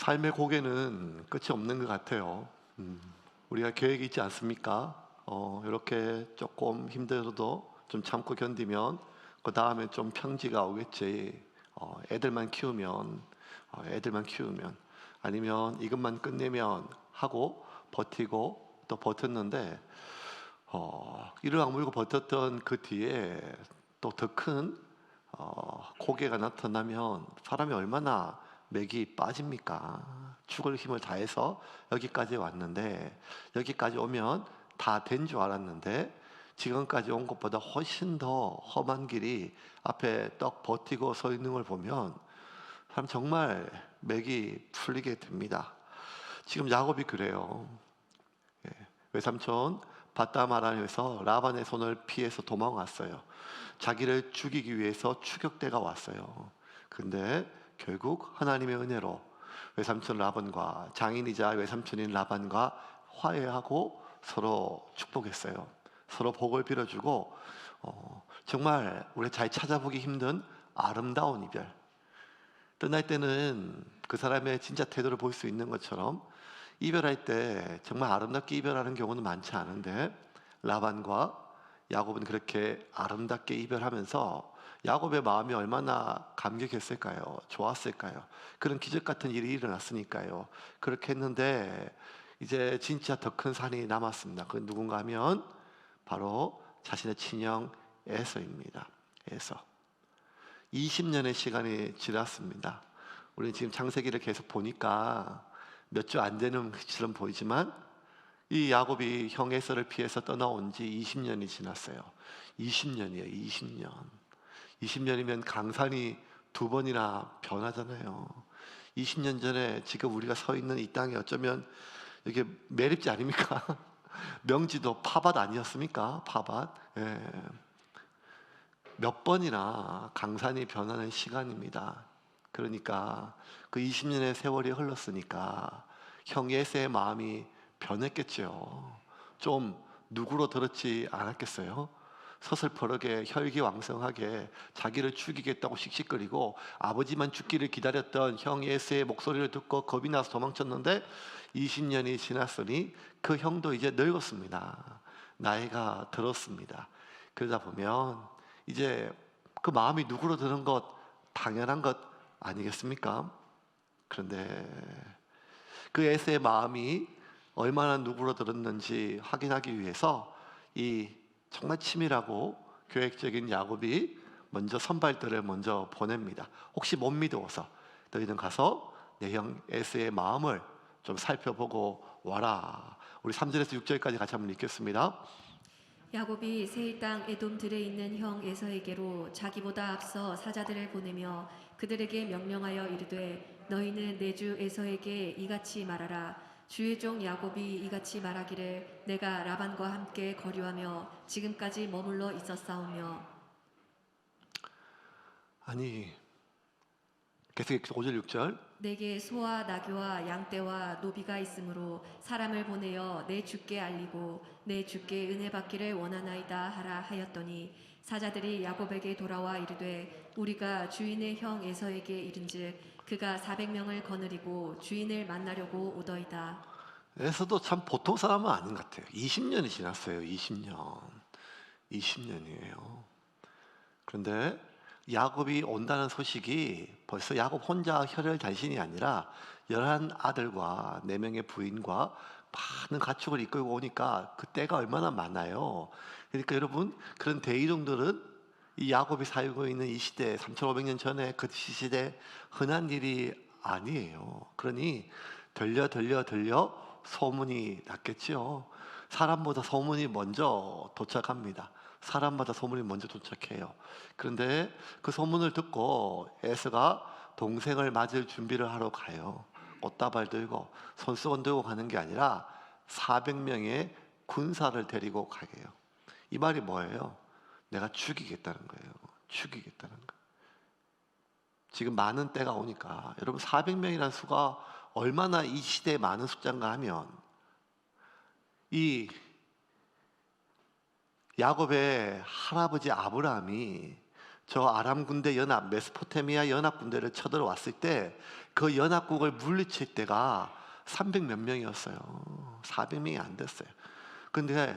삶의 고개는 끝이 없는 것 같아요. 우리가 계획이 있지 않습니까? 이렇게 조금 힘들어도 좀 참고 견디면 그 다음에 좀 평지가 오겠지. 애들만 키우면 아니면 이것만 끝내면 하고 버티고 또 버텼는데 이를 악물고 버텼던 그 뒤에 또 더 큰 고개가 나타나면 사람이 얼마나 맥이 빠집니까? 죽을 힘을 다해서 여기까지 왔는데, 여기까지 오면 다 된 줄 알았는데 지금까지 온 것보다 훨씬 더 험한 길이 앞에 떡 버티고 서 있는 걸 보면 사람 정말 맥이 풀리게 됩니다. 지금 야곱이 그래요. 외삼촌 바다마라에서 라반의 손을 피해서 도망왔어요. 자기를 죽이기 위해서 추격대가 왔어요. 근데 결국 하나님의 은혜로 외삼촌 라반과 장인이자 외삼촌인 라반과 화해하고 서로 축복했어요. 서로 복을 빌어주고 정말 우리 잘 찾아보기 힘든 아름다운 이별. 떠날 때는 그 사람의 진짜 태도를 볼 수 있는 것처럼 이별할 때 정말 아름답게 이별하는 경우는 많지 않은데 라반과 야곱은 그렇게 아름답게 이별하면서 야곱의 마음이 얼마나 감격했을까요? 좋았을까요? 그런 기적 같은 일이 일어났으니까요. 그렇게 했는데 이제 진짜 더 큰 산이 남았습니다. 그 누군가 하면 바로 자신의 친형 에서입니다. 에서. 20년의 시간이 지났습니다. 우리는 지금 창세기를 계속 보니까 몇 주 안 되는 것처럼 보이지만 이 야곱이 형 에서를 피해서 떠나온 지 20년이 지났어요. 20년이에요. 20년. 20년이면 강산이 두 번이나 변하잖아요. 20년 전에 지금 우리가 서 있는 이 땅이 어쩌면 이게 매립지 아닙니까? 명지도 파밭 아니었습니까? 파밭. 예. 몇 번이나 강산이 변하는 시간입니다. 그러니까 그 20년의 세월이 흘렀으니까 형 예세의 마음이 변했겠죠. 좀 누구로 들었지 않았겠어요? 서슬퍼르게 혈기왕성하게 자기를 죽이겠다고 씩씩거리고 아버지만 죽기를 기다렸던 형 예세의 목소리를 듣고 겁이 나서 도망쳤는데 20년이 지났으니 그 형도 이제 늙었습니다. 나이가 들었습니다. 그러다 보면 이제 그 마음이 누구로 드는 것 당연한 것 아니겠습니까? 그런데 그 에서의 마음이 얼마나 누구로 들었는지 확인하기 위해서 이 정말 치밀하고 계획적인 야곱이 먼저 선발들을 먼저 보냅니다. 혹시 못 믿어서 너희는 가서 내 형 에서의 마음을 좀 살펴보고 와라. 우리 3절에서 6절까지 같이 한번 읽겠습니다. 야곱이 세일 땅 에돔 들에 있는 형 에서에게로 자기보다 앞서 사자들을 보내며 그들에게 명령하여 이르되 너희는 내 주 에서에게 이같이 말하라. 주의 종 야곱이 이같이 말하기를 내가 라반과 함께 거류하며 지금까지 머물러 있었사오며. 아니 계속 5절 6절. 내게 소와 나귀와 양떼와 노비가 있으므로 사람을 보내어 내 주께 알리고 내 주께 은혜 받기를 원하나이다 하라 하였더니 사자들이 야곱에게 돌아와 이르되 우리가 주인의 형 에서에게 이른즉 그가 400명을 거느리고 주인을 만나려고 오더이다. 에서도 참 보통 사람은 아닌 것 같아요. 20년이 지났어요. 20년이에요. 그런데 야곱이 온다는 소식이 벌써 야곱 혼자 혈혈단신이 아니라 11 아들과 4명의 부인과 많은 가축을 이끌고 오니까 그 때가 얼마나 많아요. 그러니까 여러분 그런 대이동들은 이 야곱이 살고 있는 이 시대 3500년 전에 그 시대 흔한 일이 아니에요. 그러니 들려 소문이 났겠지요. 사람보다 소문이 먼저 도착합니다. 사람마다 소문이 먼저 도착해요. 그런데 그 소문을 듣고 에서가 동생을 맞을 준비를 하러 가요. 꽃다발 들고 손수건 들고 가는 게 아니라 400명의 군사를 데리고 가게요. 이 말이 뭐예요? 내가 죽이겠다는 거예요. 죽이겠다는 거. 지금 많은 때가 오니까 여러분 400명이라는 수가 얼마나 이 시대에 많은 숫자인가 하면 이 야곱의 할아버지 아브라함이 저 아람 군대 연합 메소포타미아 연합 군대를 쳐들어왔을 때 그 연합국을 물리칠 때가 300 몇 명이었어요. 400명이 안 됐어요. 근데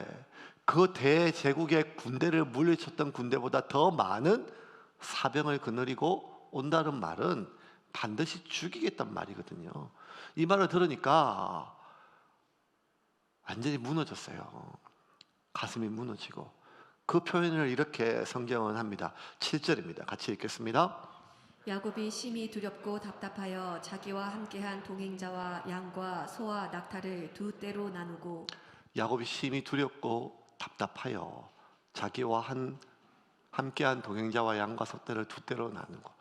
그 대제국의 군대를 물리쳤던 군대보다 더 많은 사병을 거느리고 온다는 말은 반드시 죽이겠단 말이거든요. 이 말을 들으니까 완전히 무너졌어요. 가슴이 무너지고. 그 표현을 이렇게 성경은 합니다. 7절입니다. 같이 읽겠습니다. 야곱이 심히 두렵고 답답하여 자기와 함께한 동행자와 양과 소와 낙타를 두 떼로 나누고 야곱이 심히 두렵고 답답하여 자기와 함께한 동행자와 양과 소떼를 두 떼로 나누고.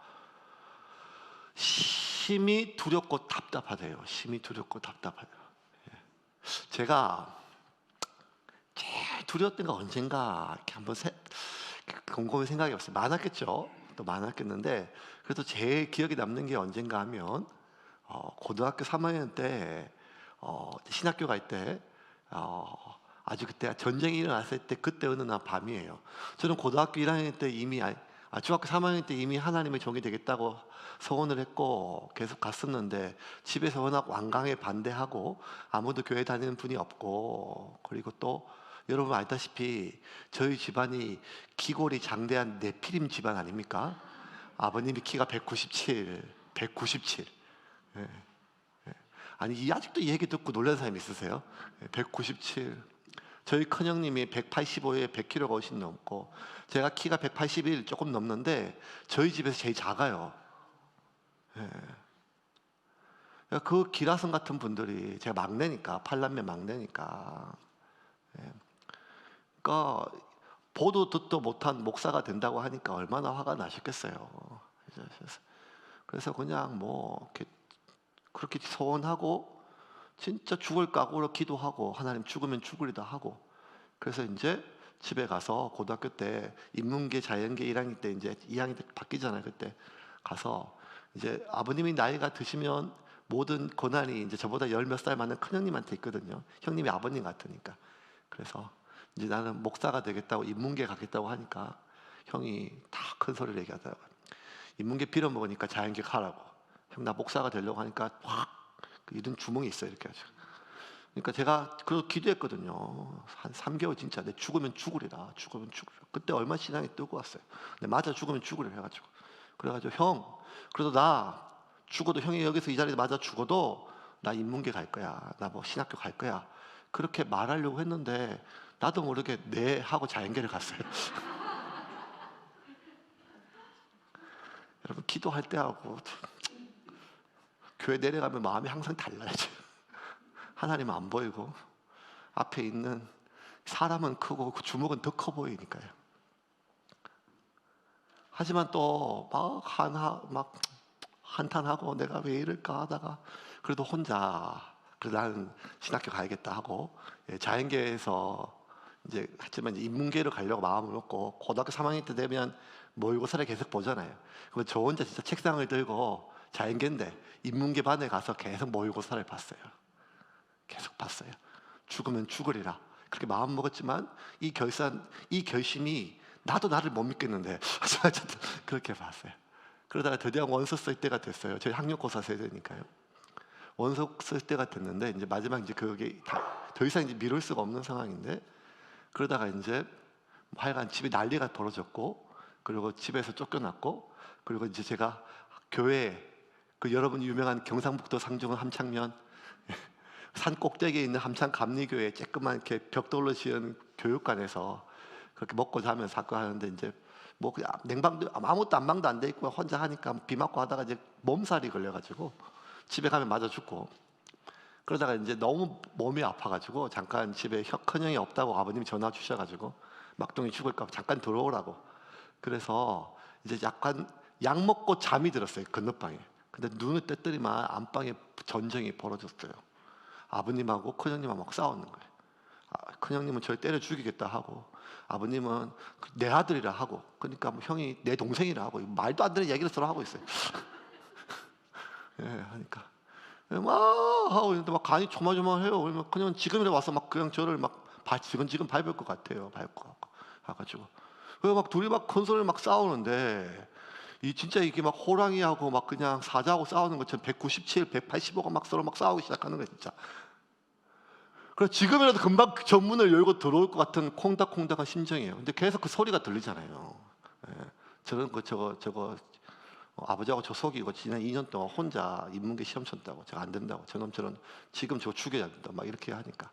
심히 두렵고 답답하대요. 심히 두렵고 답답하대요. 제가 제일 두려웠던 게 언젠가 이렇게 한번 곰곰이 생각해 봤어요. 많았겠죠. 또 많았겠는데 그래도 제일 기억에 남는 게 언젠가 하면 고등학교 3학년 때 신학교 갈 때 아주 그때 전쟁이 일어났을 때 그때 어느 날 밤이에요. 저는 고등학교 1학년 때 이미 중학교 3학년 때 이미 하나님의 종이 되겠다고 소원을 했고 계속 갔었는데 집에서 워낙 완강하게 반대하고 아무도 교회 다니는 분이 없고 그리고 또 여러분 알다시피 저희 집안이 기골이 장대한 네피림 집안 아닙니까? 아버님이 키가 197. 예. 아니 아직도 이 얘기 듣고 놀란 사람이 있으세요? 197. 저희 큰형님이 185에 100kg가 훨씬 넘고 제가 키가 181 조금 넘는데 저희 집에서 제일 작아요. 그 기라성 같은 분들이 제가 막내니까 팔남매 막내니까 그러니까 보도 듣도 못한 목사가 된다고 하니까 얼마나 화가 나셨겠어요. 그래서 그냥 뭐 그렇게 소원하고 진짜 죽을 각오로 기도하고 하나님 죽으면 죽으리다 하고 그래서 이제 집에 가서 고등학교 때 인문계 자연계 1학년 때 이제 2학년 때 바뀌잖아요. 그때 가서 이제 아버님이 나이가 드시면 모든 고난이 이제 저보다 열 몇 살 많은 큰형님한테 있거든요. 형님이 아버님 같으니까. 그래서 이제 나는 목사가 되겠다고 인문계 가겠다고 하니까 형이 다 큰 소리를 얘기하더라고요. 인문계 빌어먹으니까 자연계 가라고. 형 나 목사가 되려고 하니까 확 이런 주먹이 있어요. 이렇게 하죠. 그러니까 제가 그래서 기도했거든요. 한 3개월 진짜 내 죽으면 죽으리라. 죽으면 죽으리라. 그때 얼마 신앙이 뜨거웠어요. 내 맞아 죽으면 죽으리라 해가지고. 그래가지고 형 그래도 나 죽어도 형이 여기서 이 자리에 맞아 죽어도 나 인문계 갈 거야. 나 뭐 신학교 갈 거야. 그렇게 말하려고 했는데 나도 모르게 네 하고 자연계를 갔어요. 여러분 기도할 때하고 교회 내려가면 마음이 항상 달라요. 하나님 안 보이고 앞에 있는 사람은 크고 그 주먹은 더 커 보이니까요. 하지만 또 막 한탄하고 내가 왜 이럴까 하다가 그래도 혼자 나는 신학교 가야겠다 하고 자연계에서 이제 하지만 인문계로 가려고 마음을 먹고 고등학교 3학년 때 되면 모의고사를 계속 보잖아요. 그러면 저 혼자 진짜 책상을 들고 자연계인데 인문계 반에 가서 계속 모의고사를 봤어요. 계속 봤어요. 죽으면 죽으리라. 그렇게 마음 먹었지만 이 결심이 나도 나를 못 믿겠는데 그렇게 봤어요. 그러다가 드디어 원서 쓸 때가 됐어요. 저희 학력고사 세대니까요. 원서 쓸 때가 됐는데 이제 마지막 이제 그게 더 이상 이제 미룰 수가 없는 상황인데 그러다가 이제 하여간 집에 난리가 벌어졌고 그리고 집에서 쫓겨났고 그리고 이제 제가 교회 그 여러분 유명한 경상북도 상주군 함창면 산 꼭대기에 있는 함창 감리교회 쬐끄만 이렇게 벽돌로 지은 교육관에서 그렇게 먹고 자면 사고 하는데 이제 뭐 그냥 냉방도 아무것도 안방도 안 돼 있고 혼자 하니까 비 맞고 하다가 이제 몸살이 걸려가지고 집에 가면 맞아 죽고 그러다가 이제 너무 몸이 아파가지고 잠깐 집에 큰형이 없다고 아버님이 전화 주셔가지고 막둥이 죽을까 봐 잠깐 들어오라고 그래서 이제 약간 약 먹고 잠이 들었어요. 건너방에. 근데 눈을 떼뜨리면 안방에 전쟁이 벌어졌어요. 아버님하고 큰형님하고 막 싸우는 거예요. 큰형님은 저를 때려 죽이겠다 하고 아버님은 내 아들이라 하고 그러니까 뭐 형이 내 동생이라 하고 말도 안 되는 얘기를 서로 하고 있어요. 예, 하니까 막 하고 있는데 막 간이 조마조마해요. 그러면 그냥 지금이라 와서 막 그냥 저를 막 지금 밟을 것 같아요. 밟고 가가지고 막 둘이 막 큰 소리를 막 싸우는데 이 진짜 이게 막 호랑이하고 막 그냥 사자하고 싸우는 것처럼 197, 185가 막 서로 막 싸우기 시작하는 거예요, 진짜. 그래서 지금이라도 금방 그 정문을 열고 들어올 것 같은 콩닥콩닥한 심정이에요. 근데 계속 그 소리가 들리잖아요. 예. 저는 저거 아버지하고 저 속이고 지난 2년 동안 혼자 인문계 시험 쳤다고, 제가 안 된다고, 저놈처럼 지금 저거 죽여야 된다 막 이렇게 하니까.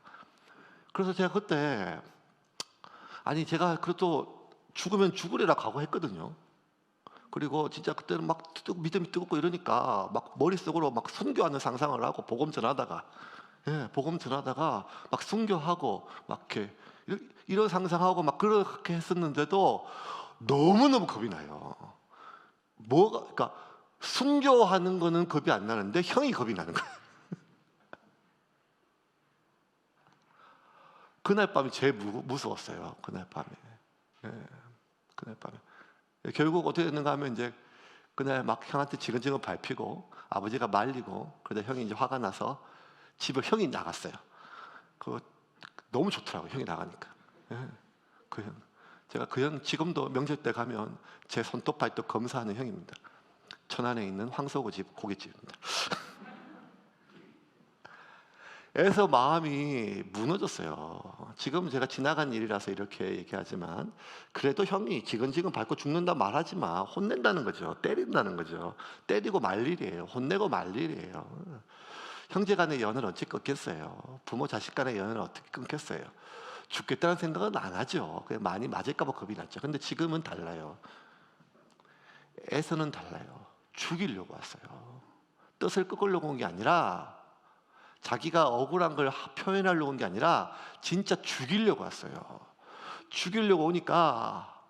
그래서 제가 그때 아니 제가 그래도 죽으면 죽으리라 각오했거든요. 그리고 진짜 그때는 막 믿음이 뜨겁고 이러니까 막 머릿속으로 막 순교하는 상상을 하고 복음 전하다가, 예, 복음 전하다가 막 순교하고 막 이렇게 이런 상상하고 막 그렇게 했었는데도 너무너무 겁이 나요. 그러니까 순교하는 거는 겁이 안 나는데 형이 겁이 나는 거예요. 그날 밤이 제일 무서웠어요. 그날 밤에. 예, 그날 밤에. 결국 어떻게 됐는가 하면 이제 그날 막 형한테 지근지근 밟히고 아버지가 말리고, 그러다 형이 이제 화가 나서 집을 형이 나갔어요. 그거 너무 좋더라고요, 형이 나가니까. 예, 그 형. 제가 그 형 지금도 명절 때 가면 제 손톱 발톱 검사하는 형입니다. 천안에 있는 황소고 집 고깃집입니다. 그래서 마음이 무너졌어요. 지금 제가 지나간 일이라서 이렇게 얘기하지만 그래도 형이 지근지근 밟고 죽는다 말하지 마. 혼낸다는 거죠. 때린다는 거죠. 때리고 말 일이에요. 혼내고 말 일이에요. 형제 간의 연을 어찌 끊겠어요. 부모 자식 간의 연을 어떻게 끊겠어요. 죽겠다는 생각은 안 하죠. 그냥 많이 맞을까 봐 겁이 났죠. 근데 지금은 달라요. 에서는 달라요. 죽이려고 왔어요. 뜻을 끄으려고 온 게 아니라, 자기가 억울한 걸 표현하려고 온 게 아니라 진짜 죽이려고 왔어요. 죽이려고 오니까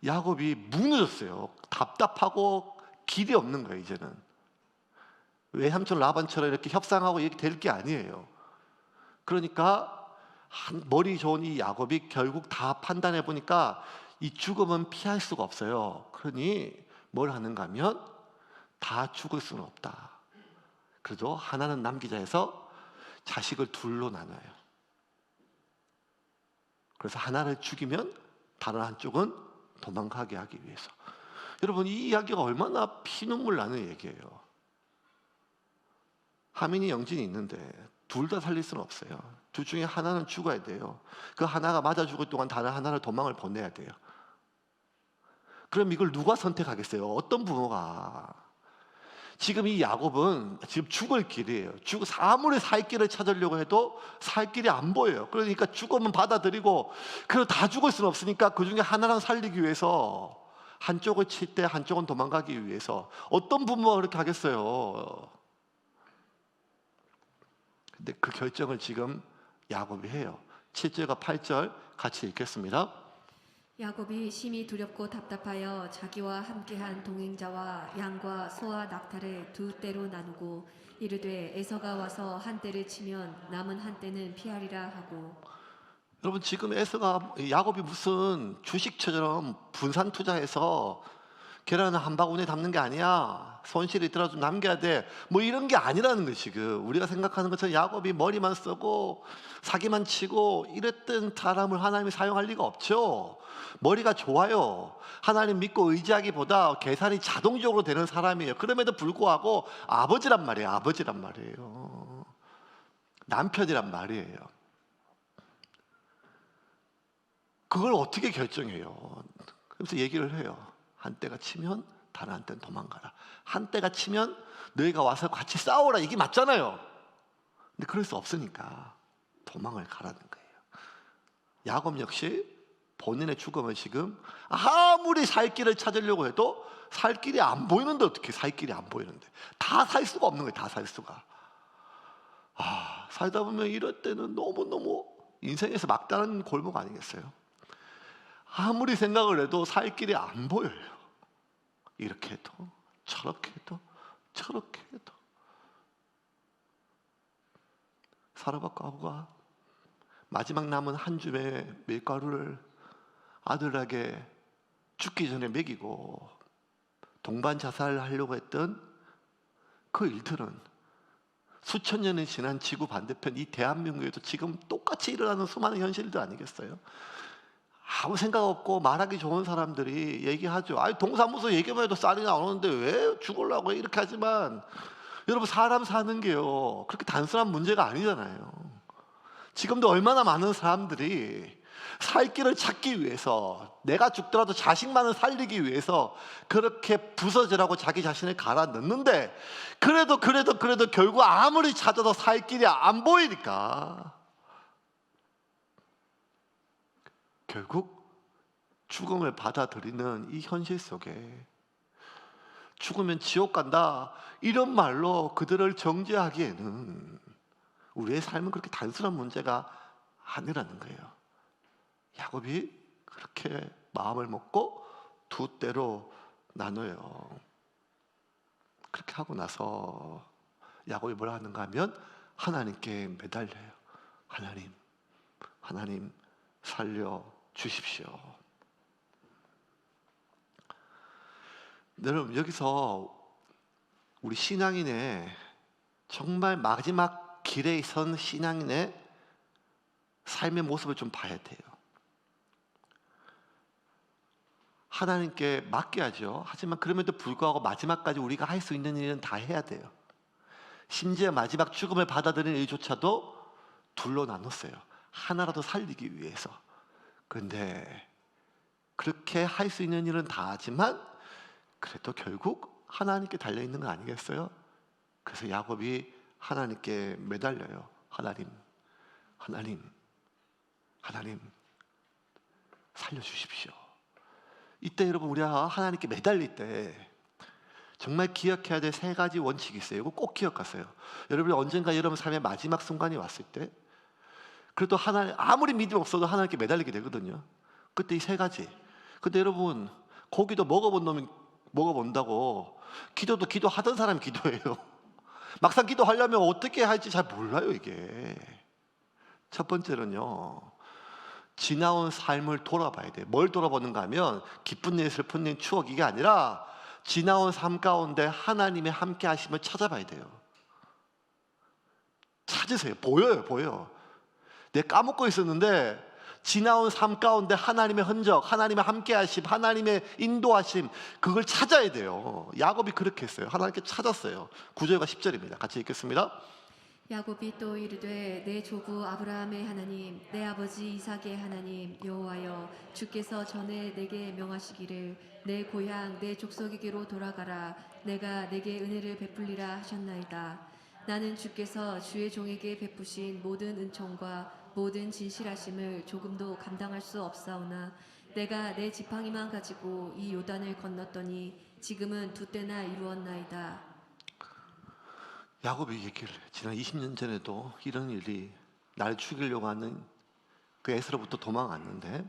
야곱이 무너졌어요. 답답하고 길이 없는 거예요, 이제는. 외삼촌 라반처럼 이렇게 협상하고 이렇게 될 게 아니에요. 그러니까 머리 좋은 이 야곱이 결국 다 판단해 보니까 이 죽음은 피할 수가 없어요. 그러니 뭘 하는가 하면 다 죽을 수는 없다. 그래도 하나는 남기자 해서 자식을 둘로 나눠요. 그래서 하나를 죽이면 다른 한쪽은 도망가게 하기 위해서. 여러분, 이 이야기가 얼마나 피눈물 나는 얘기예요. 하민이 영진이 있는데 둘 다 살릴 수는 없어요. 둘 중에 하나는 죽어야 돼요. 그 하나가 맞아 죽을 동안 다른 하나를 도망을 보내야 돼요. 그럼 이걸 누가 선택하겠어요? 어떤 부모가? 지금 이 야곱은 지금 죽을 길이에요. 아무리 살 길을 찾으려고 해도 살 길이 안 보여요. 그러니까 죽으면 받아들이고, 그래도 다 죽을 수는 없으니까 그 중에 하나는 살리기 위해서 한쪽을 칠 때 한쪽은 도망가기 위해서. 어떤 부모가 그렇게 하겠어요? 근데 그 결정을 지금 야곱이 해요. 7절과 8절 같이 읽겠습니다. 야곱이 심히 두렵고 답답하여 자기와 함께한 동행자와 양과 소와 낙타를 두 떼로 나누고 이르되 에서가 와서 한 떼를 치면 남은 한 떼는 피하리라 하고. 여러분, 지금 야곱이 무슨 주식처럼 분산 투자해서 계란 한 바구니에 담는 게 아니야. 손실이 있더라도 남겨야 돼. 뭐 이런 게 아니라는 거예요. 지금 우리가 생각하는 것처럼 야곱이 머리만 쓰고 사기만 치고 이랬던 사람을 하나님이 사용할 리가 없죠. 머리가 좋아요. 하나님 믿고 의지하기보다 계산이 자동적으로 되는 사람이에요. 그럼에도 불구하고 아버지란 말이에요. 아버지란 말이에요. 남편이란 말이에요. 그걸 어떻게 결정해요? 그래서 얘기를 해요. 한 때가 치면 다른 한 때는 도망가라. 한 때가 치면 너희가 와서 같이 싸워라. 이게 맞잖아요. 근데 그럴 수 없으니까 도망을 가라는 거예요. 야곱 역시 본인의 죽음을 지금 아무리 살 길을 찾으려고 해도 살 길이 안 보이는데, 어떻게 살 길이 안 보이는데 다 살 수가 없는 거예요. 다 살 수가. 살다 보면 이럴 때는 너무너무 인생에서 막다른 골목 아니겠어요? 아무리 생각을 해도 살 길이 안 보여요. 이렇게 해도 저렇게 해도 저렇게 해도. 사르밧과 아우가 마지막 남은 한 줌의 밀가루를 아들에게 죽기 전에 먹이고 동반 자살하려고 했던 그 일들은 수천 년이 지난 지구 반대편 이 대한민국에도 지금 똑같이 일어나는 수많은 현실들 아니겠어요? 아무 생각 없고 말하기 좋은 사람들이 얘기하죠. 아니 동사무소 얘기만 해도 쌀이 나오는데 왜 죽으려고 이렇게 하지만, 여러분 사람 사는 게요 그렇게 단순한 문제가 아니잖아요. 지금도 얼마나 많은 사람들이 살 길을 찾기 위해서, 내가 죽더라도 자식만을 살리기 위해서 그렇게 부서지라고 자기 자신을 갈아 넣는데, 그래도 결국 아무리 찾아도 살 길이 안 보이니까 결국 죽음을 받아들이는 이 현실 속에, 죽으면 지옥 간다 이런 말로 그들을 정죄하기에는 우리의 삶은 그렇게 단순한 문제가 아니라는 거예요. 야곱이 그렇게 마음을 먹고 두 때로 나눠요. 그렇게 하고 나서 야곱이 뭐라 하는가 하면 하나님께 매달려요. 하나님 살려 주십시오. 여러분 여기서 우리 신앙인의 정말 마지막 길에 선 신앙인의 삶의 모습을 좀 봐야 돼요. 하나님께 맡겨야죠. 하지만 그럼에도 불구하고 마지막까지 우리가 할 수 있는 일은 다 해야 돼요. 심지어 마지막 죽음을 받아들이는 일조차도 둘로 나눴어요. 하나라도 살리기 위해서. 그런데 그렇게 할 수 있는 일은 다 하지만 그래도 결국 하나님께 달려있는 거 아니겠어요? 그래서 야곱이 하나님께 매달려요. 하나님 살려주십시오. 이때 여러분 우리가 하나님께 매달릴 때 정말 기억해야 될 세 가지 원칙이 있어요. 이거 꼭 기억하세요. 여러분이 언젠가 여러분 삶의 마지막 순간이 왔을 때, 그래도 하나님 아무리 믿음 없어도 하나님께 매달리게 되거든요. 그때 이 세 가지. 근데 여러분 고기도 먹어본 놈이 먹어본다고 기도도 기도하던 사람이 기도해요. 막상 기도하려면 어떻게 할지 잘 몰라요 이게. 첫 번째는요, 지나온 삶을 돌아봐야 돼요. 뭘 돌아보는가 하면 기쁜 일 슬픈 일 추억 이게 아니라 지나온 삶 가운데 하나님의 함께 하심을 찾아봐야 돼요. 찾으세요. 보여요. 내가 까먹고 있었는데 지나온 삶 가운데 하나님의 흔적, 하나님의 함께 하심, 하나님의 인도하심, 그걸 찾아야 돼요. 야곱이 그렇게 했어요. 하나님께 찾았어요. 9절과 10절입니다. 같이 읽겠습니다. 야곱이 또 이르되 내 조부 아브라함의 하나님 내 아버지 이삭의 하나님 여호와여, 주께서 전에 내게 명하시기를 내 고향 내 족속에게로 돌아가라, 내가 내게 은혜를 베풀리라 하셨나이다. 나는 주께서 주의 종에게 베푸신 모든 은총과 모든 진실하심을 조금도 감당할 수 없사오나 내가 내 지팡이만 가지고 이 요단을 건넜더니 지금은 두 때나 이루었나이다. 야곱이 얘기를 해요. 지난 20년 전에도 이런 일이, 날 죽이려고 하는 그 에서로부터 도망갔는데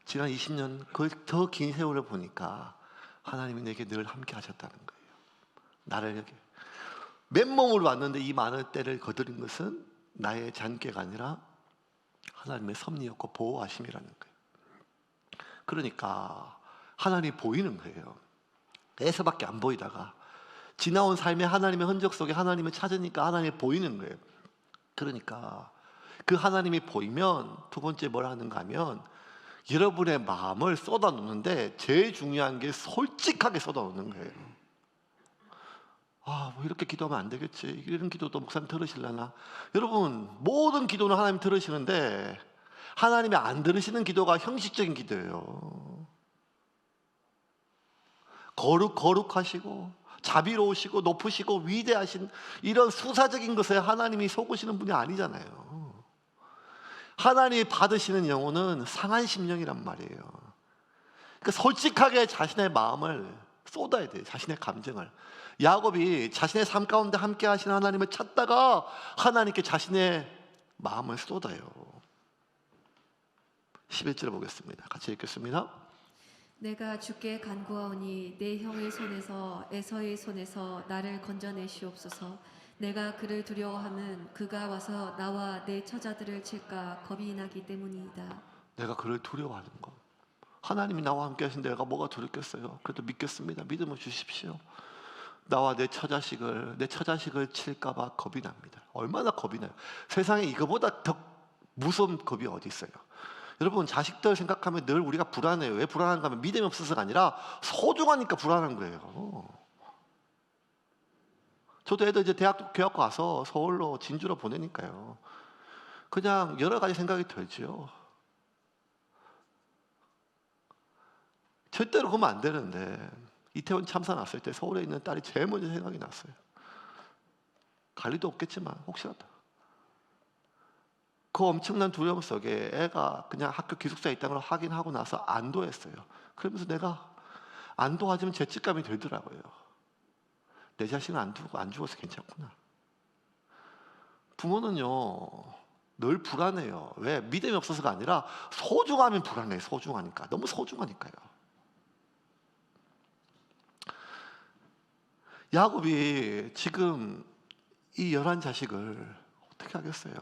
지난 20년 그 더 긴 세월을 보니까 하나님이 내게 늘 함께 하셨다는 거예요. 나를 여기 맨몸으로 왔는데 이 많은 때를 거두는 것은 나의 잔꾀가 아니라 하나님의 섭리였고 보호하심이라는 거예요. 그러니까 하나님이 보이는 거예요. 에서밖에 안 보이다가 지나온 삶의 하나님의 흔적 속에 하나님을 찾으니까 하나님이 보이는 거예요. 그러니까 그 하나님이 보이면 두 번째 뭘 하는가 하면 여러분의 마음을 쏟아놓는데 제일 중요한 게 솔직하게 쏟아놓는 거예요. 뭐 이렇게 기도하면 안 되겠지. 이런 기도도 목사님 들으시려나? 여러분 모든 기도는 하나님 들으시는데 하나님이 안 들으시는 기도가 형식적인 기도예요. 거룩하시고 자비로우시고 높으시고 위대하신 이런 수사적인 것에 하나님이 속으시는 분이 아니잖아요. 하나님이 받으시는 영혼은 상한 심령이란 말이에요. 그러니까 솔직하게 자신의 마음을 쏟아야 돼요. 자신의 감정을. 야곱이 자신의 삶 가운데 함께 하시는 하나님을 찾다가 하나님께 자신의 마음을 쏟아요. 11절 보겠습니다. 같이 읽겠습니다. 내가 주께 간구하오니 내 형의 손에서 에서의 손에서 나를 건져내시옵소서. 내가 그를 두려워함은 그가 와서 나와 내 처자들을 칠까 겁이 나기 때문이다. 내가 그를 두려워하는 것. 하나님이 나와 함께 하신 내가 뭐가 두렵겠어요? 그래도 믿겠습니다. 믿음을 주십시오. 나와 내 처자식을 칠까 봐 겁이 납니다. 얼마나 겁이 나요. 세상에 이거보다 더 무서운 겁이 어디 있어요? 여러분, 자식들 생각하면 늘 우리가 불안해요. 왜 불안한가 하면 믿음이 없어서가 아니라 소중하니까 불안한 거예요. 저도 애들 이제 대학교 교육 가서 서울로 진주로 보내니까요. 그냥 여러 가지 생각이 들죠. 절대로 그러면 안 되는데 이태원 참사 났을 때 서울에 있는 딸이 제일 먼저 생각이 났어요. 갈 리도 없겠지만 혹시라도. 그 엄청난 두려움 속에 애가 그냥 학교 기숙사에 있다는 걸 확인하고 나서 안도했어요. 그러면서 내가 안도하지만 죄책감이 들더라고요. 내 자신을 안 죽어서 괜찮구나. 부모는요 늘 불안해요. 왜? 믿음이 없어서가 아니라 소중하면 불안해요. 소중하니까. 너무 소중하니까요. 야곱이 지금 이 11자식을 어떻게 하겠어요?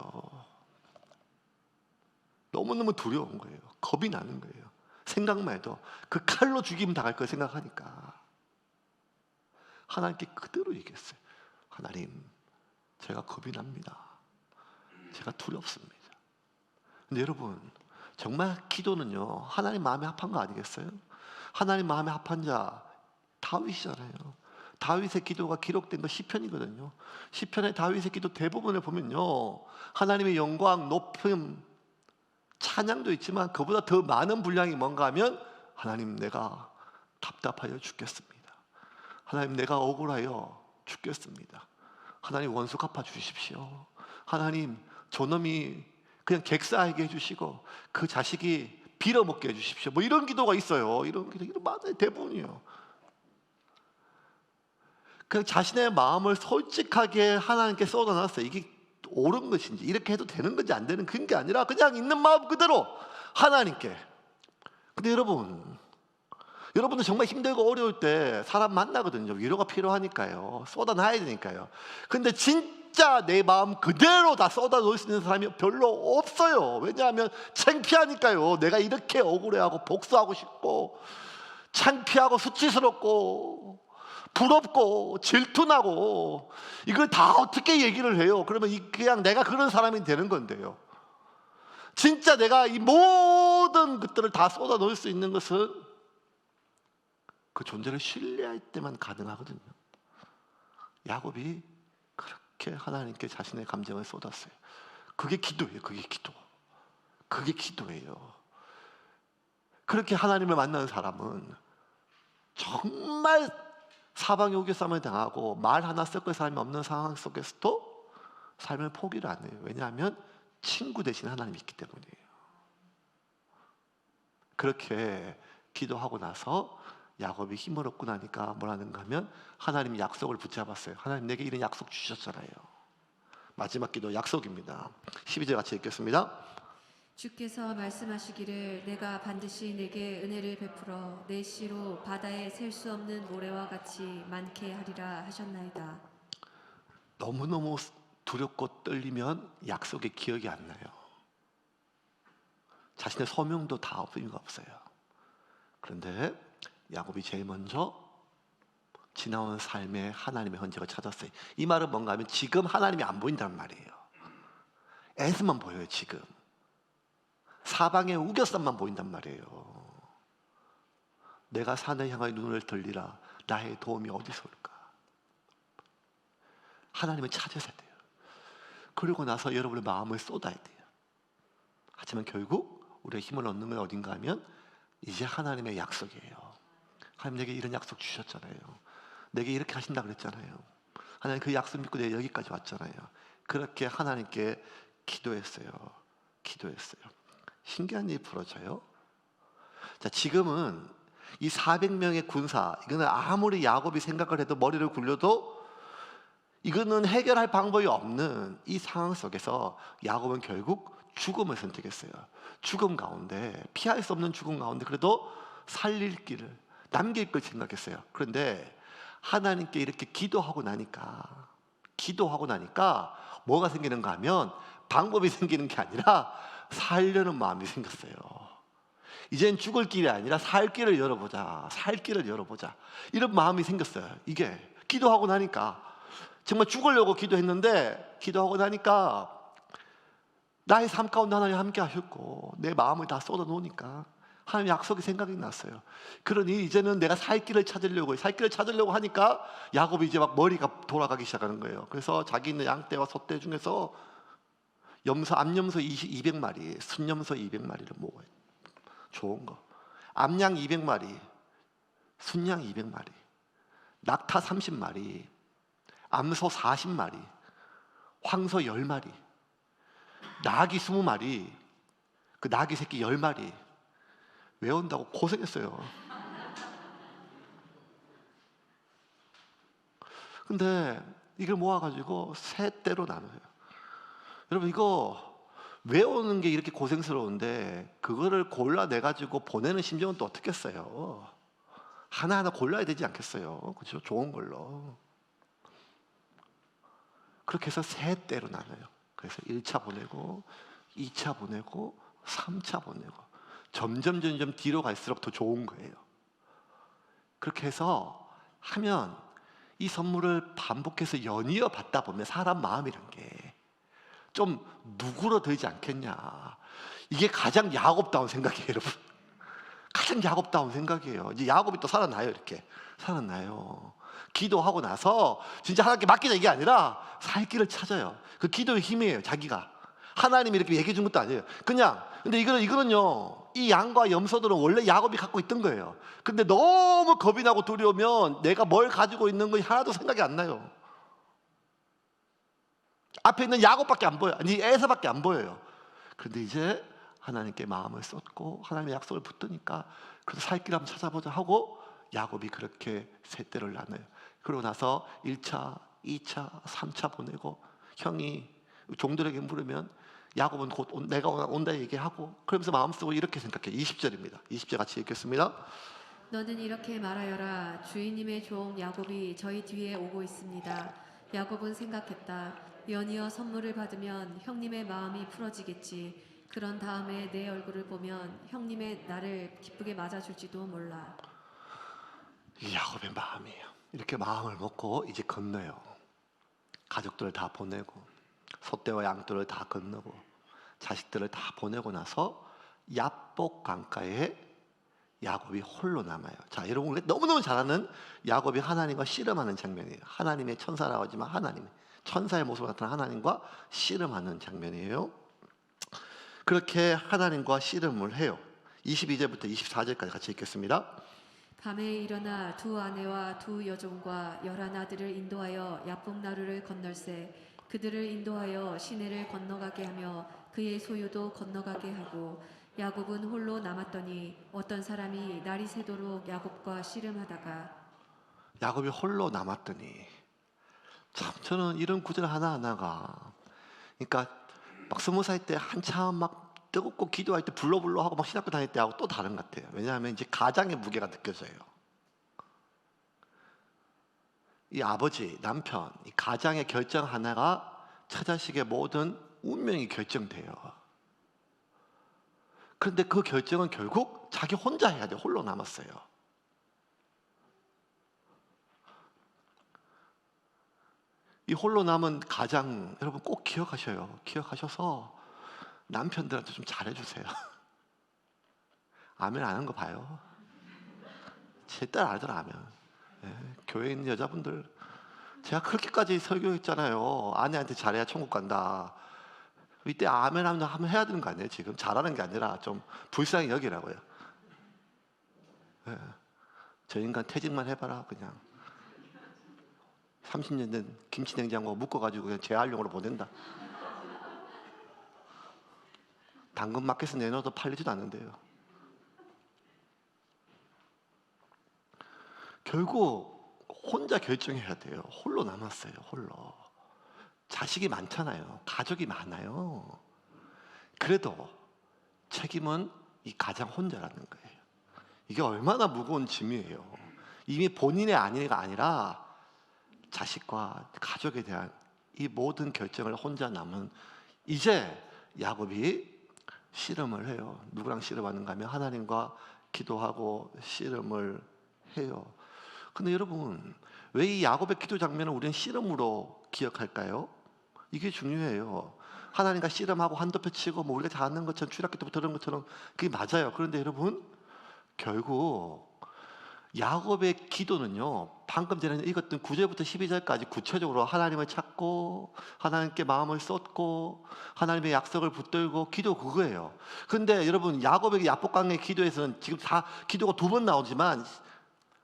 너무너무 두려운 거예요. 겁이 나는 거예요. 생각만 해도 그 칼로 죽이면 당할 걸 생각하니까 하나님께 그대로 얘기했어요. 하나님, 제가 겁이 납니다. 제가 두렵습니다. 근데 여러분, 정말 기도는요 하나님 마음에 합한 거 아니겠어요? 하나님 마음에 합한 자 다윗이잖아요. 다윗의 기도가 기록된 거 시편이거든요. 시편의 다윗의 기도 대부분을 보면요 하나님의 영광, 높음, 찬양도 있지만 그보다 더 많은 분량이 뭔가 하면 하나님, 내가 답답하여 죽겠습니다. 하나님, 내가 억울하여 죽겠습니다. 하나님, 원수 갚아 주십시오. 하나님, 저놈이 그냥 객사하게 해주시고 그 자식이 빌어먹게 해주십시오. 뭐 이런 기도가 있어요. 이런 기도, 이런 많아요. 대부분이요. 그 자신의 마음을 솔직하게 하나님께 쏟아놨어요. 이게 옳은 것인지, 이렇게 해도 되는 건지 안 되는 그런 게 아니라 그냥 있는 마음 그대로 하나님께. 근데 여러분들 정말 힘들고 어려울 때 사람 만나거든요. 위로가 필요하니까요. 쏟아놔야 되니까요. 근데 진짜 내 마음 그대로 다 쏟아놓을 수 있는 사람이 별로 없어요. 왜냐하면 창피하니까요. 내가 이렇게 억울해하고 복수하고 싶고 창피하고 수치스럽고 부럽고 질투나고 이걸 다 어떻게 얘기를 해요? 그러면 그냥 내가 그런 사람이 되는 건데요. 진짜 내가 이 모든 것들을 다 쏟아놓을 수 있는 것은 그 존재를 신뢰할 때만 가능하거든요. 야곱이 그렇게 하나님께 자신의 감정을 쏟았어요. 그게 기도예요. 그게 기도예요. 그렇게 하나님을 만나는 사람은 정말 사방에 우겨싸움을 당하고 말 하나 섞을 사람이 없는 상황 속에서도 삶을 포기를 안 해요. 왜냐하면 친구 대신 하나님이 있기 때문이에요. 그렇게 기도하고 나서 야곱이 힘을 얻고 나니까 뭐라는가 하면 하나님이 약속을 붙잡았어요. 하나님, 내게 이런 약속 주셨잖아요. 마지막 기도 약속입니다. 12절 같이 읽겠습니다. 주께서 말씀하시기를 내가 반드시 내게 은혜를 베풀어 내 씨로 바다에 셀 수 없는 모래와 같이 많게 하리라 하셨나이다. 너무너무 두렵고 떨리면 약속의 기억이 안 나요. 자신의 소명도 다 의미가 없어요. 그런데 야곱이 제일 먼저 지나온 삶의 하나님의 흔적을 찾았어요. 이 말은 뭔가 하면 지금 하나님이 안 보인다는 말이에요. 에서만 보여요. 지금 사방에 우겨쌈만 보인단 말이에요. 내가 산을 향하여 눈을 들리라. 나의 도움이 어디서 올까? 하나님을 찾아야 돼요. 그리고 나서 여러분의 마음을 쏟아야 돼요. 하지만 결국 우리의 힘을 얻는 건 어딘가 하면 이제 하나님의 약속이에요. 하나님, 내게 이런 약속 주셨잖아요. 내게 이렇게 하신다 그랬잖아요. 하나님, 그 약속 믿고 내가 여기까지 왔잖아요. 그렇게 하나님께 기도했어요. 신기한 일이 벌어져요. 자, 지금은 이 400명의 군사, 이거는 아무리 야곱이 생각을 해도 머리를 굴려도 이거는 해결할 방법이 없는 이 상황 속에서 야곱은 결국 죽음을 선택했어요. 죽음 가운데, 피할 수 없는 죽음 가운데 그래도 살릴 길을, 남길 걸 생각했어요. 그런데 하나님께 이렇게 기도하고 나니까 뭐가 생기는가 하면 방법이 생기는 게 아니라 살려는 마음이 생겼어요. 이젠 죽을 길이 아니라 살 길을 열어보자. 이런 마음이 생겼어요. 이게 기도하고 나니까 정말 죽으려고 기도했는데 기도하고 나니까 나의 삶 가운데 하나님 함께 하셨고 내 마음을 다 쏟아 놓으니까 하나님 약속이 생각이 났어요. 그러니 이제는 내가 살 길을 찾으려고 하니까 야곱이 이제 막 머리가 돌아가기 시작하는 거예요. 그래서 자기 있는 양떼와 소떼 중에서 암염소 200마리, 순염소 200마리를 모아요. 좋은 거. 암양 200마리, 순양 200마리, 낙타 30마리, 암소 40마리, 황소 10마리, 나귀 20마리, 그 나귀 새끼 10마리 외운다고 고생했어요. 근데 이걸 모아가지고 세 떼로 나눠요. 여러분 이거 외우는 게 이렇게 고생스러운데 그거를 골라내가지고 보내는 심정은 또 어떻겠어요? 하나하나 골라야 되지 않겠어요? 그렇죠? 좋은 걸로. 그렇게 해서 세 떼로 나눠요. 그래서 1차 보내고 2차 보내고 3차 보내고 점점 뒤로 갈수록 더 좋은 거예요. 그렇게 해서 하면 이 선물을 반복해서 연이어 받다 보면 사람 마음이란 게 좀 누그러들지 않겠냐. 이게 가장 야곱다운 생각이에요, 여러분. 가장 야곱다운 생각이에요. 이제 야곱이 또 살아나요, 이렇게. 살아나요. 기도하고 나서 진짜 하나님께 맡기자 이게 아니라 살 길을 찾아요. 그 기도의 힘이에요, 자기가. 하나님이 이렇게 얘기해 준 것도 아니에요. 그냥, 근데 이거는요, 이 양과 염소들은 원래 야곱이 갖고 있던 거예요. 근데 너무 겁이 나고 두려우면 내가 뭘 가지고 있는 거 하나도 생각이 안 나요. 앞에 있는 야곱밖에 안 보여요. 아니, 에서밖에 안 보여요. 그런데 이제 하나님께 마음을 쏟고 하나님의 약속을 붙드니까 그래서 살 길 한번 찾아보자 하고 야곱이 그렇게 세 떼를 나눠요. 그러고 나서 1차, 2차, 3차 보내고 형이 종들에게 물으면 야곱은 곧 내가 온다 얘기하고 그러면서 마음속으로 이렇게 생각해요. 20절입니다. 20절 같이 읽겠습니다. 너는 이렇게 말하여라. 주인님의 종 야곱이 저희 뒤에 오고 있습니다. 야곱은 생각했다. 연이어 선물을 받으면 형님의 마음이 풀어지겠지. 그런 다음에 내 얼굴을 보면 형님의 나를 기쁘게 맞아줄지도 몰라. 이 야곱의 마음이에요. 이렇게 마음을 먹고 이제 건너요. 가족들을 다 보내고 소떼와 양들을 다 건너고 자식들을 다 보내고 나서 야복 강가에 야곱이 홀로 남아요. 자, 여러분 너무너무 잘 아는 야곱이 하나님과 씨름하는 장면이에요. 하나님의 천사라고 하지만 하나님, 천사의 모습을 나타난 하나님과 씨름하는 장면이에요. 그렇게 하나님과 씨름을 해요. 22절부터 24절까지 같이 읽겠습니다. 밤에 일어나 두 아내와 두 여종과 11아들을 인도하여 야복나루를 건널세. 그들을 인도하여 시내를 건너가게 하며 그의 소유도 건너가게 하고 야곱은 홀로 남았더니 어떤 사람이 날이 새도록 야곱과 씨름하다가 야곱이 홀로 남았더니 참 저는 이런 구절 하나하나가 그러니까 막 20살 때 한참 막 뜨겁고 기도할 때 불러불러 하고 막 신학교 다닐 때하고 또 다른 것 같아요. 왜냐하면 이제 가장의 무게가 느껴져요. 이 아버지, 남편, 이 가장의 결정 하나가 처자식의 모든 운명이 결정돼요. 그런데 그 결정은 결국 자기 혼자 해야 돼요. 홀로 남았어요. 이 홀로 남은 가장 여러분 꼭 기억하셔요. 기억하셔서 남편들한테 좀 잘해주세요. 아멘 안 하는 거 봐요. 제 딸 알더라 아멘. 네, 교회에 있는 여자분들 제가 그렇게까지 설교했잖아요. 아내한테 잘해야 천국 간다. 이때 아멘 하면 해야 되는 거 아니에요? 지금 잘하는 게 아니라 좀 불쌍히 여기라고요. 네. 저 인간 퇴직만 해봐라 그냥 30년 된 김치 냉장고 묶어가지고 그냥 재활용으로 보낸다. 당근 마켓에 내놔도 팔리지도 않는데요. 결국 혼자 결정해야 돼요. 홀로 남았어요. 홀로. 자식이 많잖아요. 가족이 많아요. 그래도 책임은 이 가장 혼자라는 거예요. 이게 얼마나 무거운 짐이에요. 이미 본인의 아니가 아니라 자식과 가족에 대한 이 모든 결정을 혼자 남은 이제 야곱이 씨름을 해요. 누구랑 씨름하는가 하면 하나님과 기도하고 씨름을 해요. 근데 여러분 왜 이 야곱의 기도 장면을 우리는 씨름으로 기억할까요? 이게 중요해요. 하나님과 씨름하고 한도표 치고 뭐 우리가 잘하는 것처럼 출애굽기 때부터 그런 것처럼 그게 맞아요. 그런데 여러분 결국 야곱의 기도는요, 방금 전에 읽었던 9절부터 12절까지 구체적으로 하나님을 찾고 하나님께 마음을 쏟고 하나님의 약속을 붙들고 기도 그거예요. 근데 여러분 야곱에게 야복강의 기도에서는 지금 다 기도가 2번 나오지만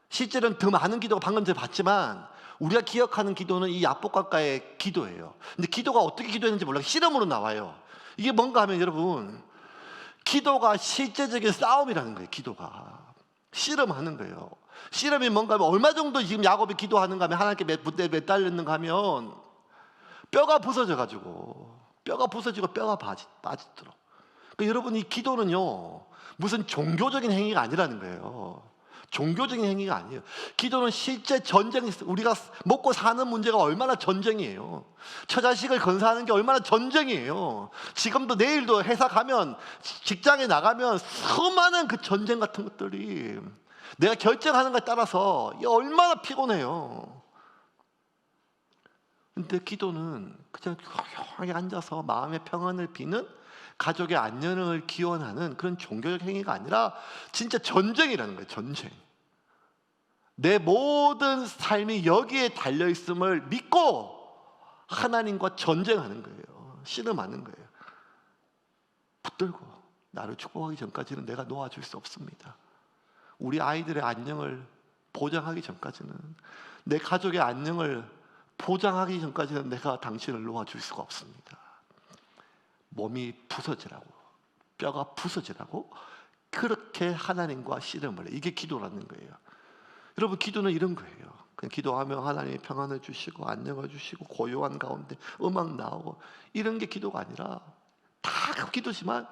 실제로는 더 많은 기도가 방금 전에 봤지만 우리가 기억하는 기도는 이 야복강가의 기도예요. 근데 기도가 어떻게 기도했는지 몰라요. 씨름으로 나와요. 이게 뭔가 하면 여러분 기도가 실제적인 싸움이라는 거예요. 기도가 씨름하는 거예요. 씨름이 뭔가 하면 얼마 정도 지금 야곱이 기도하는가 하면 하나님께 매달렸는가 하면 뼈가 부서져가지고 뼈가 부서지고 뼈가 빠지도록. 그러니까 여러분 이 기도는요 무슨 종교적인 행위가 아니라는 거예요. 종교적인 행위가 아니에요. 기도는 실제 전쟁이 있어요. 우리가 먹고 사는 문제가 얼마나 전쟁이에요. 처자식을 건사하는 게 얼마나 전쟁이에요. 지금도 내일도 회사 가면 직장에 나가면 수많은 그 전쟁 같은 것들이 내가 결정하는 것에 따라서 얼마나 피곤해요. 근데 기도는 그냥 조용하게 앉아서 마음의 평안을 비는 가족의 안녕을 기원하는 그런 종교적 행위가 아니라 진짜 전쟁이라는 거예요. 전쟁. 내 모든 삶이 여기에 달려있음을 믿고 하나님과 전쟁하는 거예요. 씨름하는 거예요. 붙들고 나를 축복하기 전까지는 내가 놓아줄 수 없습니다. 우리 아이들의 안녕을 보장하기 전까지는, 내 가족의 안녕을 보장하기 전까지는 내가 당신을 놓아줄 수가 없습니다. 몸이 부서지라고, 뼈가 부서지라고 그렇게 하나님과 씨름을 해. 이게 기도라는 거예요. 여러분 기도는 이런 거예요. 그냥 기도하면 하나님이 평안을 주시고 안녕을 주시고 고요한 가운데 음악 나오고 이런 게 기도가 아니라 다 기도지만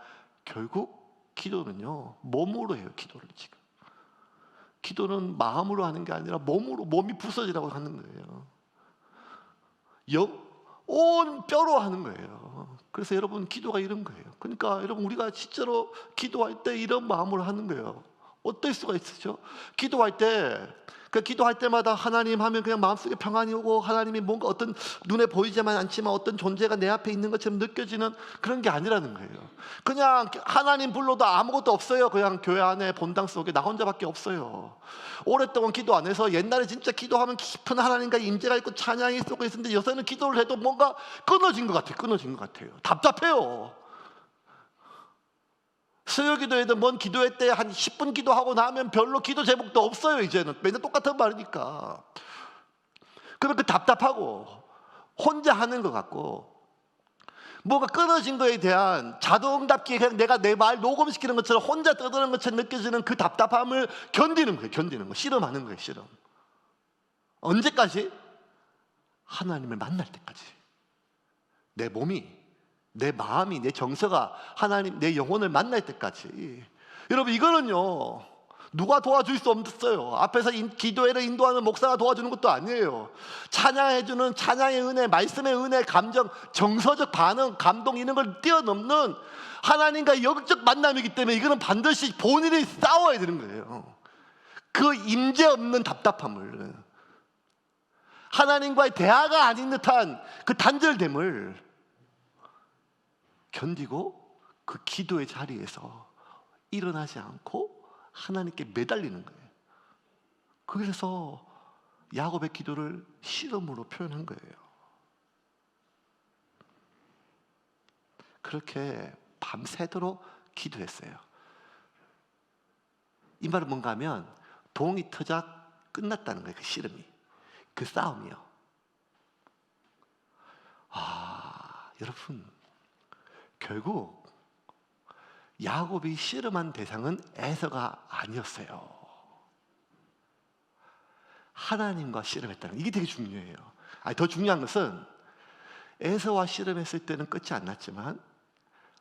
결국 기도는요 몸으로 해요. 기도를 지금 기도는 마음으로 하는 게 아니라 몸으로, 몸이 부서지라고 하는 거예요. 온 뼈로 하는 거예요. 그래서 여러분 기도가 이런 거예요. 그러니까 여러분 우리가 실제로 기도할 때 이런 마음으로 하는 거예요. 어떨 수가 있으죠? 기도할 때, 그 기도할 때마다 하나님 하면 그냥 마음속에 평안이 오고 하나님이 뭔가 어떤 눈에 보이지만 않지만 어떤 존재가 내 앞에 있는 것처럼 느껴지는 그런 게 아니라는 거예요. 그냥 하나님 불러도 아무것도 없어요. 그냥 교회 안에 본당 속에 나 혼자밖에 없어요. 오랫동안 기도 안 해서 옛날에 진짜 기도하면 깊은 하나님과 임재가 있고 찬양이 쏟고 있었는데 요새는 기도를 해도 뭔가 끊어진 것 같아요. 끊어진 것 같아요. 답답해요. 수요 기도에도 뭔 기도회 때 한 10분 기도하고 나면 별로 기도 제목도 없어요. 이제는 맨날 똑같은 말이니까. 그러면 그 답답하고 혼자 하는 것 같고 뭐가 끊어진 거에 대한 자동답게 그냥 내가 내 말 녹음시키는 것처럼 혼자 떠드는 것처럼 느껴지는 그 답답함을 견디는 거예요. 견디는 거. 씨름하는 거예요. 씨름. 언제까지? 하나님을 만날 때까지. 내 몸이, 내 마음이, 내 정서가 하나님, 내 영혼을 만날 때까지. 여러분 이거는요 누가 도와줄 수 없어요. 앞에서 기도회를 인도하는 목사가 도와주는 것도 아니에요. 찬양해주는 찬양의 은혜, 말씀의 은혜, 감정, 정서적 반응, 감동 이런 걸 뛰어넘는 하나님과 영적 만남이기 때문에 이거는 반드시 본인이 싸워야 되는 거예요. 그 임재 없는 답답함을, 하나님과의 대화가 아닌 듯한 그 단절됨을 견디고 그 기도의 자리에서 일어나지 않고 하나님께 매달리는 거예요. 그래서 야곱의 기도를 씨름으로 표현한 거예요. 그렇게 밤새도록 기도했어요. 이 말은 뭔가 하면 동이 터져 끝났다는 거예요. 그 씨름이, 그 싸움이요. 여러분 결국 야곱이 씨름한 대상은 에서가 아니었어요. 하나님과 씨름했다는, 이게 되게 중요해요. 더 중요한 것은 에서와 씨름했을 때는 끝이 안 났지만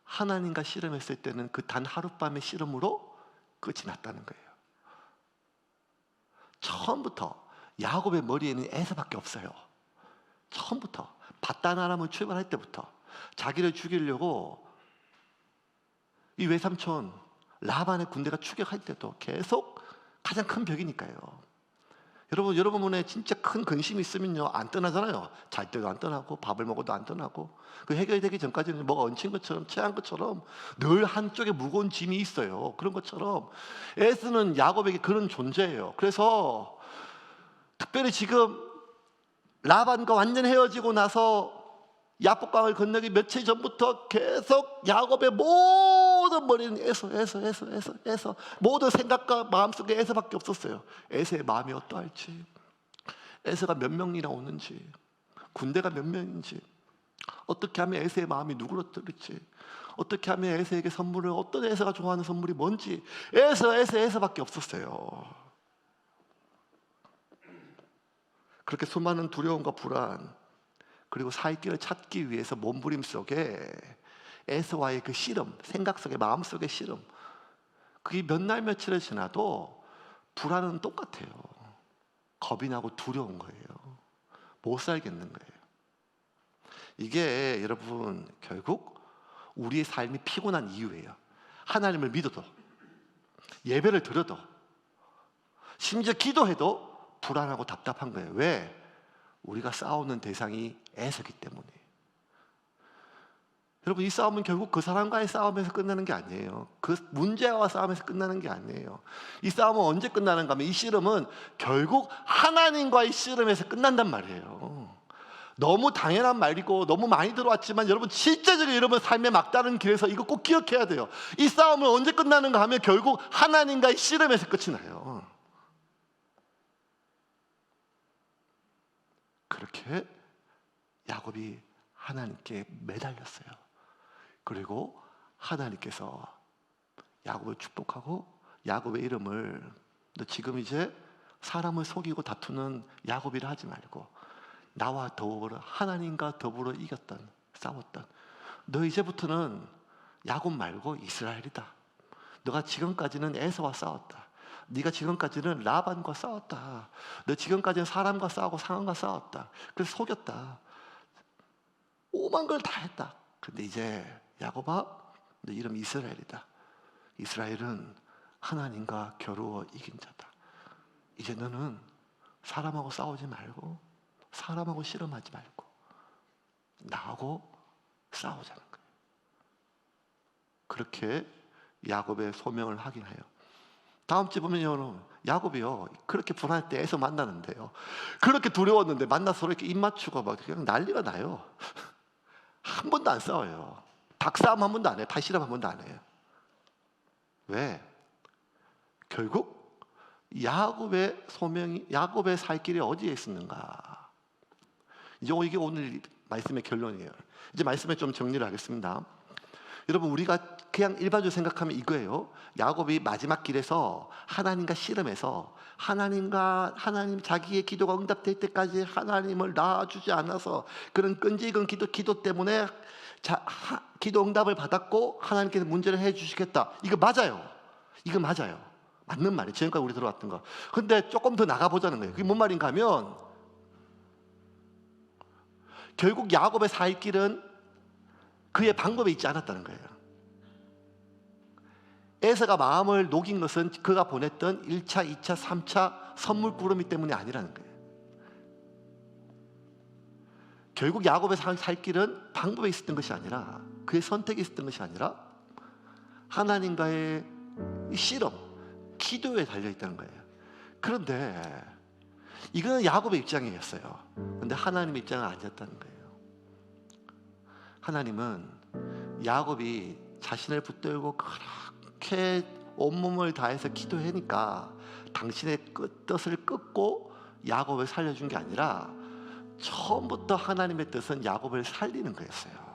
하나님과 씨름했을 때는 그 단 하룻밤의 씨름으로 끝이 났다는 거예요. 처음부터 야곱의 머리에는 에서밖에 없어요. 처음부터 바단 아람을 출발할 때부터 자기를 죽이려고 이 외삼촌 라반의 군대가 추격할 때도 계속 가장 큰 벽이니까요. 여러분의 진짜 큰 근심이 있으면요, 안 떠나잖아요. 잘 때도 안 떠나고, 밥을 먹어도 안 떠나고, 그 해결되기 전까지는 뭐가 얹힌 것처럼, 체한 것처럼 늘 한쪽에 무거운 짐이 있어요. 그런 것처럼 에서는 야곱에게 그런 존재예요. 그래서 특별히 지금 라반과 완전 헤어지고 나서 야복강을 건너기 며칠 전부터 계속 야곱의 모든 머리는 에서 모든 생각과 마음속에 에서밖에 없었어요. 에서의 마음이 어떠할지, 에서가 몇 명이나 오는지, 군대가 몇 명인지, 어떻게 하면 에서의 마음이 누그러뜨릴지, 어떻게 하면 에서에게 선물을, 어떤 에서가 좋아하는 선물이 뭔지, 에서밖에 없었어요. 그렇게 수많은 두려움과 불안, 그리고 살 길을 찾기 위해서 몸부림 속에 에서와의 그 씨름, 생각 속에, 마음 속의 씨름, 그게 몇 날 며칠을 지나도 불안은 똑같아요. 겁이 나고 두려운 거예요. 못 살겠는 거예요. 이게 여러분 결국 우리의 삶이 피곤한 이유예요. 하나님을 믿어도, 예배를 드려도, 심지어 기도해도 불안하고 답답한 거예요. 왜? 우리가 싸우는 대상이 에서기 때문에. 여러분, 이 싸움은 결국 그 사람과의 싸움에서 끝나는 게 아니에요. 그 문제와 싸움에서 끝나는 게 아니에요. 이 싸움은 언제 끝나는가 하면, 이 씨름은 결국 하나님과의 씨름에서 끝난단 말이에요. 너무 당연한 말이고 너무 많이 들어왔지만, 여러분 실제적으로 여러분 삶의 막다른 길에서 이거 꼭 기억해야 돼요. 이 싸움은 언제 끝나는가 하면 결국 하나님과의 씨름에서 끝이 나요. 그렇게 야곱이 하나님께 매달렸어요. 그리고 하나님께서 야곱을 축복하고 야곱의 이름을, 너 지금 이제 사람을 속이고 다투는 야곱이라 하지 말고 나와 더불어, 하나님과 더불어 이겼던, 싸웠던, 너 이제부터는 야곱 말고 이스라엘이다. 너가 지금까지는 에서와 싸웠다. 네가 지금까지는 라반과 싸웠다. 너 지금까지는 사람과 싸우고 상황과 싸웠다. 그래서 속였다. 오만 걸 다 했다. 근데 이제 야곱아, 너 이름 이스라엘이다. 이스라엘은 하나님과 겨루어 이긴 자다. 이제 너는 사람하고 싸우지 말고, 사람하고 씨름하지 말고 나하고 싸우자는 거예요. 그렇게 야곱의 소명을 하긴 해요. 다음 주 보면요, 야곱이요 그렇게 불안할 때 에서 만나는데요, 그렇게 두려웠는데 만나서 서로 이렇게 입 맞추고 막 그냥 난리가 나요. 한 번도 안 싸워요. 닭싸움 한 번도 안 해요. 팔씨름 한 번도 안 해요. 왜? 결국 야곱의 소명이, 야곱의 살 길이 어디에 있었는가? 이게 오늘 말씀의 결론이에요. 이제 말씀에 좀 정리를 하겠습니다. 여러분, 우리가 그냥 일반적으로 생각하면 이거예요. 야곱이 마지막 길에서 하나님과 씨름해서 하나님 자기의 기도가 응답될 때까지 하나님을 낳아주지 않아서 그런 끈질긴 기도 때문에 기도 응답을 받았고 하나님께서 문제를 해주시겠다. 이거 맞아요. 이거 맞아요. 맞는 말이에요. 지금까지 우리 들어왔던 거. 근데 조금 더 나가보자는 거예요. 그게 뭔 말인가 하면, 결국 야곱의 살 길은 그의 방법에 있지 않았다는 거예요. 에서가 마음을 녹인 것은 그가 보냈던 1차, 2차, 3차 선물 꾸러미 때문이 아니라는 거예요. 결국 야곱의 살 길은 방법에 있었던 것이 아니라, 그의 선택에 있었던 것이 아니라 하나님과의 씨름, 기도에 달려있다는 거예요. 그런데 이거는 야곱의 입장이었어요. 그런데 하나님의 입장은 아니었다는 거예요. 하나님은 야곱이 자신을 붙들고 그렇게 온몸을 다해서 기도하니까 당신의 뜻을 끊고 야곱을 살려준 게 아니라, 처음부터 하나님의 뜻은 야곱을 살리는 거였어요.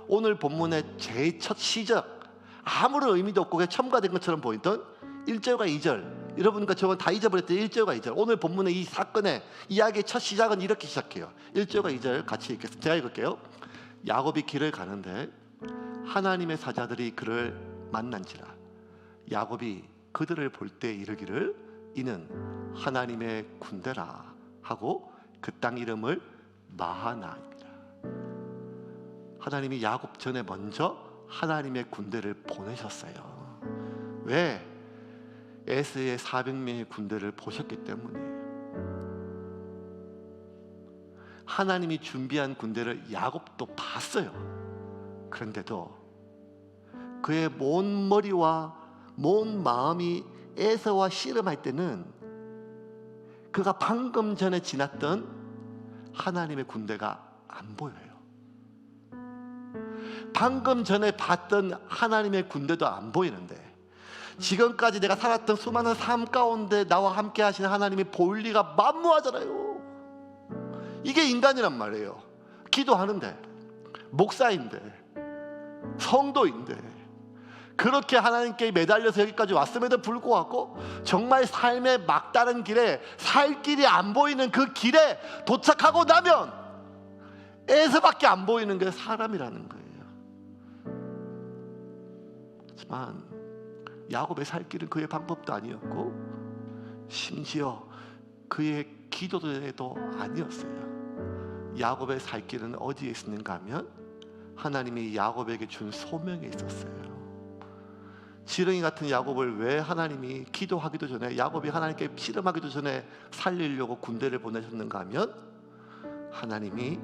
오늘 본문의 제일 첫 시작, 아무런 의미도 없고 그냥 첨가된 것처럼 보이던 1절과 2절, 여러분과 저건 다 잊어버렸던 1절과 2절, 오늘 본문의 이 사건의 이야기의 첫 시작은 이렇게 시작해요. 1절과 2절 같이 읽겠습니다. 제가 읽을게요. 야곱이 길을 가는데 하나님의 사자들이 그를 만난지라. 야곱이 그들을 볼 때 이르기를 이는 하나님의 군대라 하고 그 땅 이름을 마하나입니다. 하나님이 야곱 전에 먼저 하나님의 군대를 보내셨어요. 왜? 에서의 400명의 군대를 보셨기 때문이에요. 하나님이 준비한 군대를 야곱도 봤어요. 그런데도 그의 먼 머리와 먼 마음이 에서와 씨름할 때는 그가 방금 전에 지났던 하나님의 군대가 안 보여요. 방금 전에 봤던 하나님의 군대도 안 보이는데, 지금까지 내가 살았던 수많은 삶 가운데 나와 함께 하시는 하나님이 보일 리가 만무하잖아요. 이게 인간이란 말이에요. 기도하는데, 목사인데, 성도인데, 그렇게 하나님께 매달려서 여기까지 왔음에도 불구하고 정말 삶의 막다른 길에 살 길이 안 보이는 그 길에 도착하고 나면 에서밖에 안 보이는 게 사람이라는 거예요. 하지만 야곱의 살 길은 그의 방법도 아니었고 심지어 그의 기도도 아니었어요. 야곱의 살 길은 어디에 있었는가 하면 하나님이 야곱에게 준 소명에 있었어요. 지렁이 같은 야곱을 왜 하나님이 기도하기도 전에, 야곱이 하나님께 씨름하기도 전에 살리려고 군대를 보내셨는가 하면 하나님이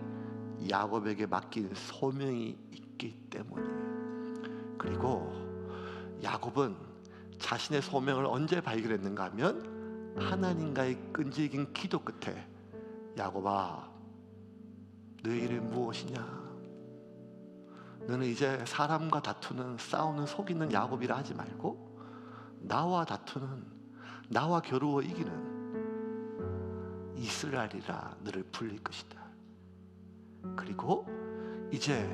야곱에게 맡긴 소명이 있기 때문이에요. 그리고 야곱은 자신의 소명을 언제 발견했는가 하면 하나님과의 끈질긴 기도 끝에, 야곱아, 너의 이름이 무엇이냐? 너는 이제 사람과 다투는, 싸우는, 속이는 야곱이라 하지 말고 나와 다투는, 나와 겨루어 이기는 이스라엘이라 너를 불릴 것이다. 그리고 이제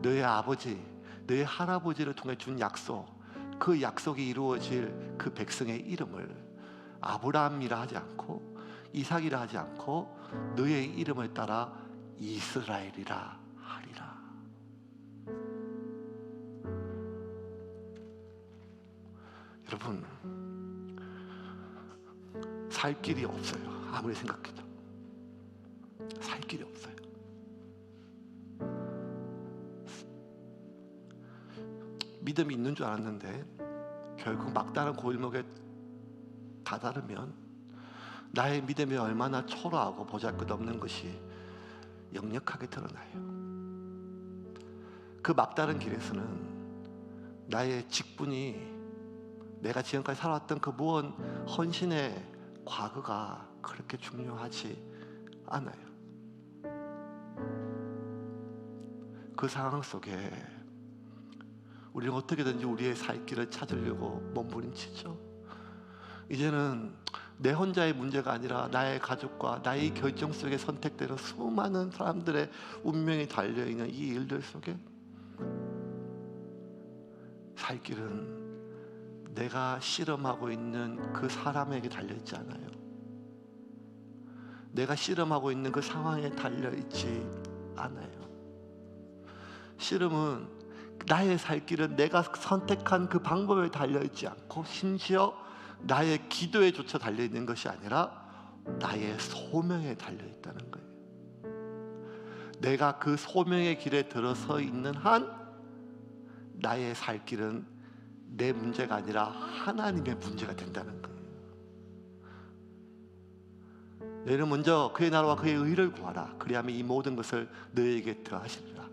너의 아버지, 너의 할아버지를 통해 준 약속, 그 약속이 이루어질 그 백성의 이름을 아브라함이라 하지 않고 이삭이라 하지 않고 너의 이름을 따라 이스라엘이라 하리라. 여러분, 살 길이 없어요. 아무리 생각해도 살 길이 없어요. 믿음이 있는 줄 알았는데 결국 막다른 골목에 다다르면 나의 믿음이 얼마나 초라하고 보잘것없는 것이 역력하게 드러나요. 그 막다른 길에서는 나의 직분이, 내가 지금까지 살아왔던 그 무언 헌신의 과거가 그렇게 중요하지 않아요. 그 상황 속에 우리는 어떻게든지 우리의 살 길을 찾으려고 몸부림치죠. 이제는 내 혼자의 문제가 아니라 나의 가족과 나의 결정 속에 선택되는 수많은 사람들의 운명이 달려있는 이 일들 속에 살 길은 내가 씨름하고 있는 그 사람에게 달려있지 않아요. 내가 씨름하고 있는 그 상황에 달려있지 않아요. 씨름은, 나의 살 길은 내가 선택한 그 방법에 달려있지 않고 심지어 나의 기도에조차 달려있는 것이 아니라 나의 소명에 달려있다는 거예요. 내가 그 소명의 길에 들어서 있는 한 나의 살 길은 내 문제가 아니라 하나님의 문제가 된다는 거예요. 너희는 먼저 그의 나라와 그의 의를 구하라. 그리하면 이 모든 것을 너희에게 더하시리라.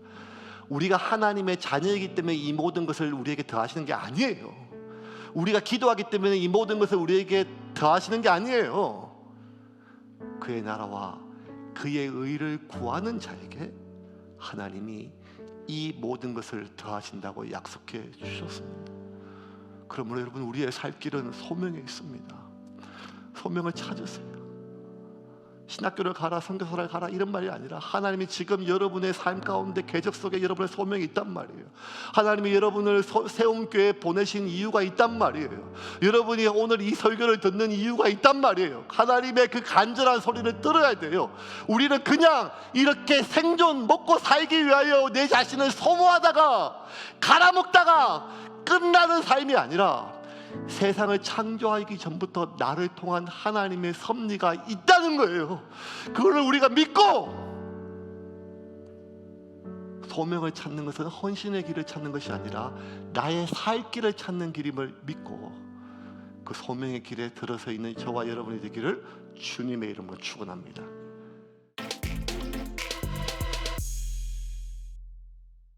우리가 하나님의 자녀이기 때문에 이 모든 것을 우리에게 더하시는 게 아니에요. 우리가 기도하기 때문에 이 모든 것을 우리에게 더하시는 게 아니에요. 그의 나라와 그의 의를 구하는 자에게 하나님이 이 모든 것을 더하신다고 약속해 주셨습니다. 그러므로 여러분, 우리의 살 길은 소명에 있습니다. 소명을 찾으세요. 신학교를 가라, 선교사를 가라, 이런 말이 아니라 하나님이 지금 여러분의 삶 가운데 궤적 속에 여러분의 소명이 있단 말이에요. 하나님이 여러분을 세움교회에 보내신 이유가 있단 말이에요. 여러분이 오늘 이 설교를 듣는 이유가 있단 말이에요. 하나님의 그 간절한 소리를 들어야 돼요. 우리는 그냥 이렇게 생존, 먹고 살기 위하여 내 자신을 소모하다가 갈아먹다가 끝나는 삶이 아니라 세상을 창조하기 전부터 나를 통한 하나님의 섭리가 있다는 거예요. 그걸 우리가 믿고, 소명을 찾는 것은 헌신의 길을 찾는 것이 아니라 나의 살 길을 찾는 길임을 믿고, 그 소명의 길에 들어서 있는 저와 여러분이 되기를 주님의 이름으로 축원합니다.